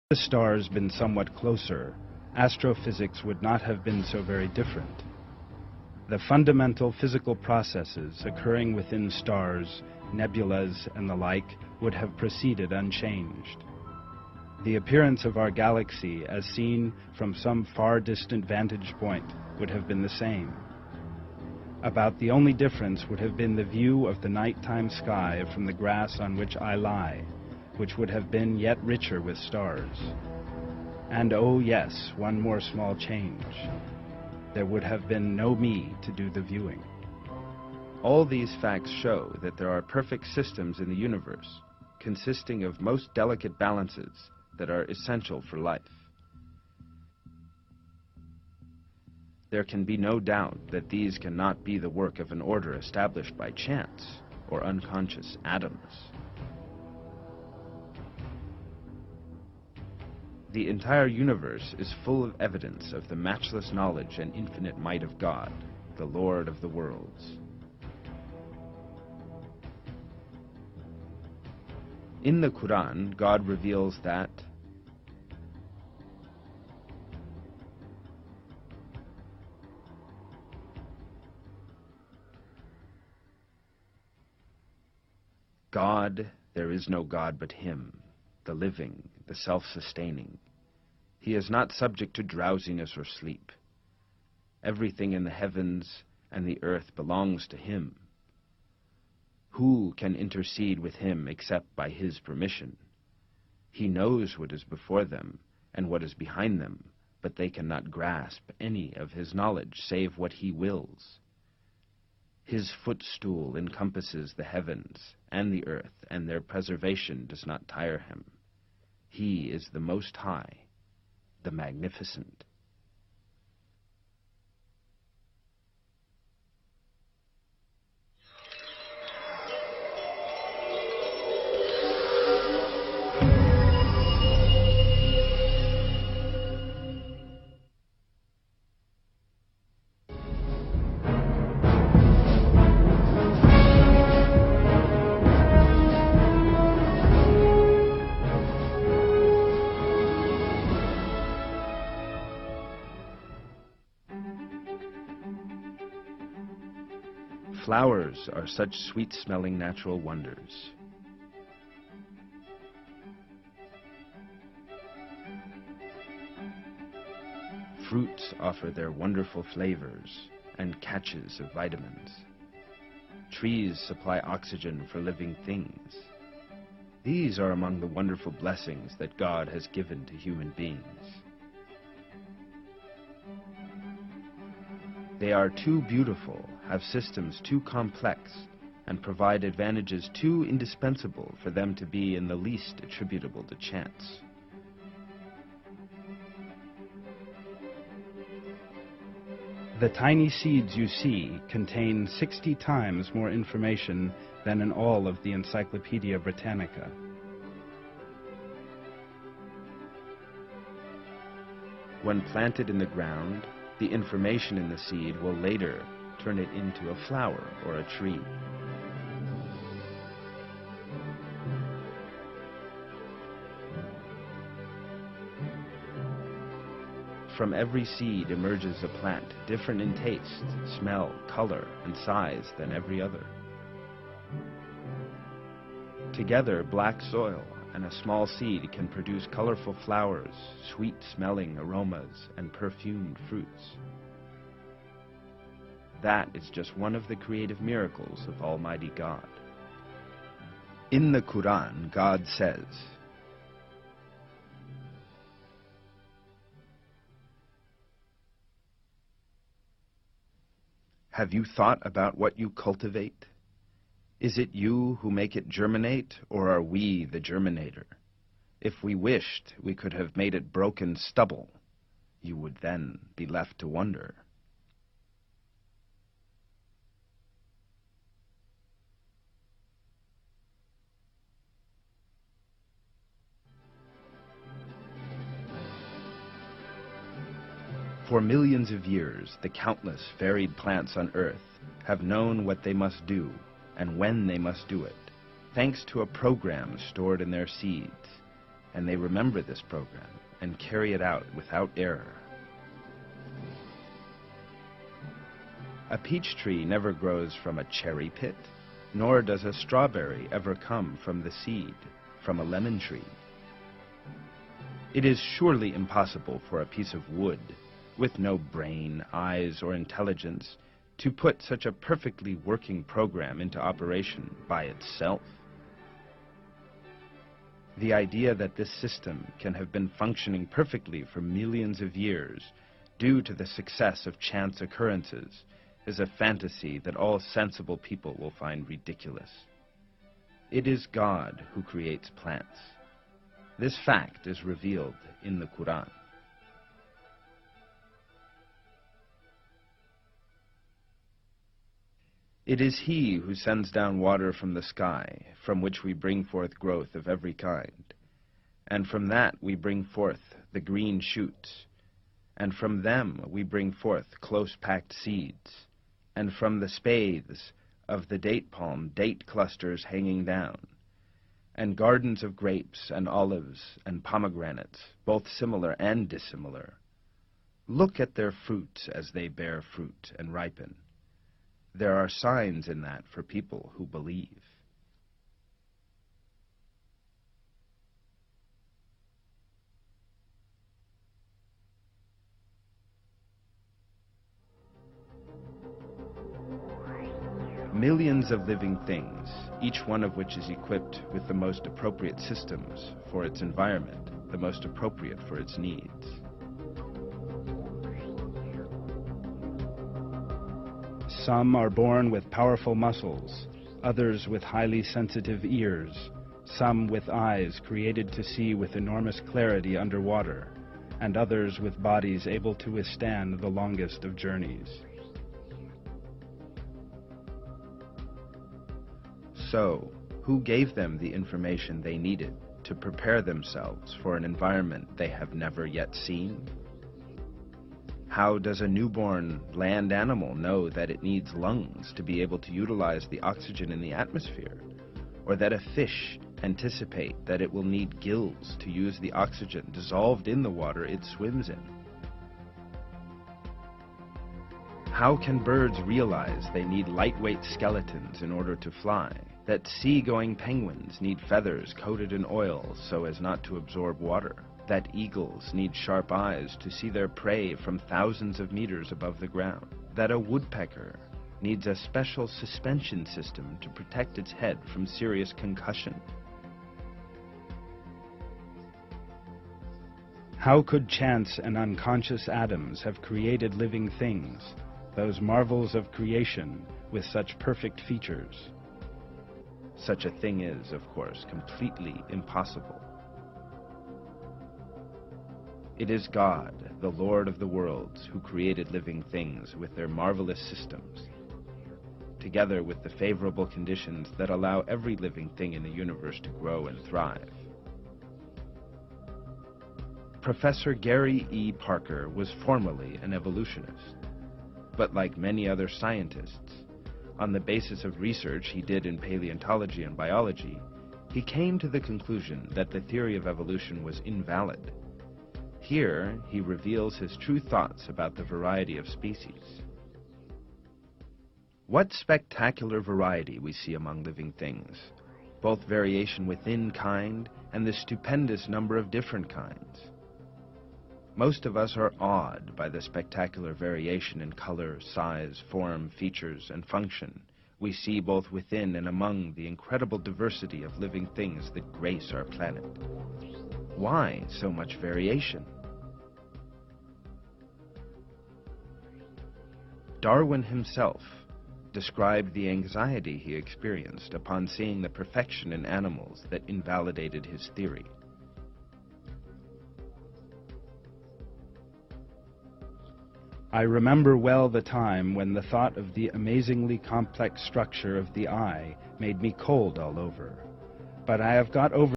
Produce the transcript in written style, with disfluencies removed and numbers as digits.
the stars been somewhat closer, astrophysics would not have been so very different. The fundamental physical processes occurring within stars, nebulas, and the like would have proceeded unchanged. The appearance of our galaxy, as seen from some far distant vantage point, would have been the same. About the only difference would have been the view of the nighttime sky from the grass on which I lie, which would have been yet richer with stars. And oh yes, one more small change. There would have been no me to do the viewing. All these facts show that there are perfect systems in the universe, consisting of most delicate balances that are essential for life. There can be no doubt that these cannot be the work of an order established by chance or unconscious atoms. The entire universe is full of evidence of the matchless knowledge and infinite might of God, the Lord of the worlds. In the Quran, God reveals that God, there is no God but Him, the living, the self-sustaining. He is not subject to drowsiness or sleep. Everything in the heavens and the earth belongs to Him. Who can intercede with Him except by His permission? He knows what is before them and what is behind them, but they cannot grasp any of His knowledge save what He wills. His footstool encompasses the heavens and the earth, and their preservation does not tire Him. He is the Most High, the Magnificent. Flowers are such sweet-smelling natural wonders. Fruits offer their wonderful flavors and catches of vitamins. Trees supply oxygen for living things. These are among the wonderful blessings that God has given to human beings. They are too beautiful, have systems too complex, and provide advantages too indispensable for them to be in the least attributable to chance. The tiny seeds you see contain 60 times more information than in all of the Encyclopedia Britannica. When planted in the ground, the information in the seed will later turn it into a flower or a tree. From every seed emerges a plant different in taste, smell, color, and size than every other. Together, black soil and a small seed can produce colorful flowers, sweet-smelling aromas, and perfumed fruits. That is just one of the creative miracles of Almighty God. In the Quran, God says, "Have you thought about what you cultivate? Is it you who make it germinate, or are we the germinator? If we wished, we could have made it broken stubble. You would then be left to wonder." For millions of years, the countless varied plants on Earth have known what they must do and when they must do it, thanks to a program stored in their seeds, and they remember this program and carry it out without error. A peach tree never grows from a cherry pit, nor does a strawberry ever come from the seed from a lemon tree. It is surely impossible for a piece of wood, with no brain, eyes, or intelligence, to put such a perfectly working program into operation by itself. The idea that this system can have been functioning perfectly for millions of years due to the success of chance occurrences is a fantasy that all sensible people will find ridiculous. It is God who creates plants. This fact is revealed in the Quran. It is He who sends down water from the sky, from which we bring forth growth of every kind. And from that we bring forth the green shoots. And from them we bring forth close-packed seeds. And from the spathes of the date palm, date clusters hanging down. And gardens of grapes and olives and pomegranates, both similar and dissimilar. Look at their fruits as they bear fruit and ripen. There are signs in that for people who believe. Millions of living things, each one of which is equipped with the most appropriate systems for its environment, the most appropriate for its needs. Some are born with powerful muscles, others with highly sensitive ears, some with eyes created to see with enormous clarity underwater, and others with bodies able to withstand the longest of journeys. So, who gave them the information they needed to prepare themselves for an environment they have never yet seen? How does a newborn land animal know that it needs lungs to be able to utilize the oxygen in the atmosphere? Or that a fish anticipate that it will need gills to use the oxygen dissolved in the water it swims in? How can birds realize they need lightweight skeletons in order to fly? That sea-going penguins need feathers coated in oil so as not to absorb water? That eagles need sharp eyes to see their prey from thousands of meters above the ground? That a woodpecker needs a special suspension system to protect its head from serious concussion? How could chance and unconscious atoms have created living things, those marvels of creation with such perfect features? Such a thing is, of course, completely impossible. It is God, the Lord of the worlds, who created living things with their marvelous systems, together with the favorable conditions that allow every living thing in the universe to grow and thrive. Professor Gary E. Parker was formerly an evolutionist, but like many other scientists, on the basis of research he did in paleontology and biology, he came to the conclusion that the theory of evolution was invalid. Here, he reveals his true thoughts about the variety of species. What spectacular variety we see among living things, both variation within kind and the stupendous number of different kinds. Most of us are awed by the spectacular variation in color, size, form, features, and function we see both within and among the incredible diversity of living things that grace our planet. Why so much variation? Darwin himself described the anxiety he experienced upon seeing the perfection in animals that invalidated his theory. I remember well the time when the thought of the amazingly complex structure of the eye made me cold all over. But I have got over